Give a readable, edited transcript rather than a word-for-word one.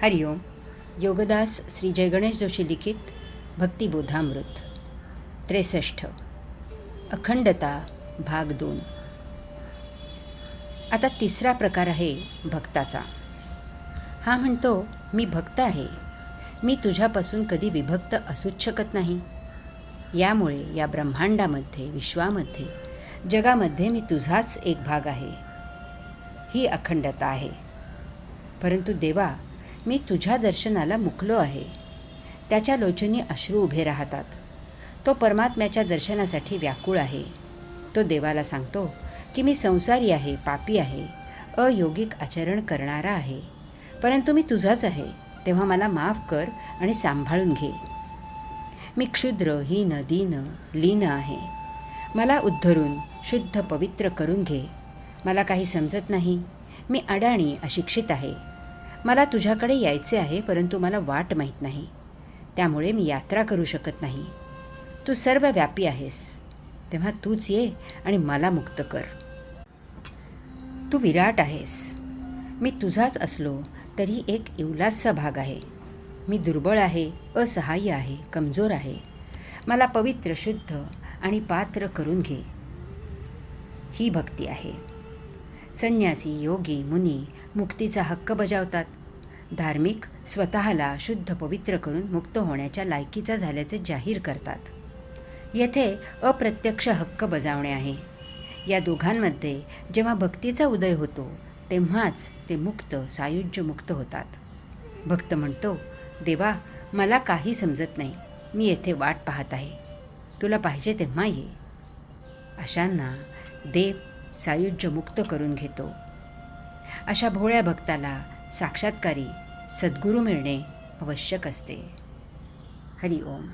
हरिओम. योगदास श्री जय गणेश जोशी लिखित भक्तिबोधामृत 63 अखंडता भाग 2. आता तिसरा प्रकार आहे भक्ताचा. हा म्हणतो, मी भक्त आहे, मी तुझ्यापासून कधी विभक्त असूच शकत नाही. यामुळे या ब्रह्मांडामध्ये, विश्वामध्ये, जगामध्ये मी तुझाच एक भाग आहे. ही अखंडता आहे. परंतु देवा, मी तुझ्या दर्शनाला मुकलो आहे. त्याच्या लोचनी अश्रू उभे राहतात. तो परमात्म्याच्या दर्शनासाठी व्याकुळ आहे. तो देवाला सांगतो की मी संसारी आहे, पापी आहे, अयोगिक आचरण करणारा आहे, परंतु मी तुझाच आहे, तेव्हा मला माफ कर आणि सांभाळून घे. मी क्षुद्र, हीन, दीन, लीन आहे. मला उद्धरून शुद्ध पवित्र करून घे. मला काही समजत नाही. मी अडाणी, अशिक्षित आहे. मला तुझ्याकडे यायचे आहे, परंतु मला वाट माहीत नाही. त्यामुळे मी यात्रा करू शकत नाही. तू सर्व व्यापी आहेस, तेव्हा तूच ये आणि मला मुक्त कर. तू विराट आहेस. मी तुझाच असलो तरी एक इवलासा भाग आहे. मी दुर्बळ आहे, असहाय्य आहे, कमजोर आहे. मला पवित्र, शुद्ध आणि पात्र करून घे. ही भक्ती आहे. संन्यासी, योगी, मुनी मुक्तीचा हक्क बजावतात. धार्मिक स्वतःला शुद्ध पवित्र करून मुक्त होण्याच्या लायकीचा झाल्याचे जाहीर करतात. येथे अप्रत्यक्ष हक्क बजावणे आहे. या दोघांमध्ये जेव्हा भक्तीचा उदय होतो, तेव्हाच ते मुक्त, सायुज्य मुक्त होतात. भक्त म्हणतो, देवा, मला काही समजत नाही. मी येथे वाट पाहत आहे. तुला पाहिजे तेव्हा ये. अशांना देव सायुज्य मुक्त करून घेतो. अशा भोळ्या भक्ताला साक्षात्कारी सद्गुरू मिळणे आवश्यक असते. हरि ओम.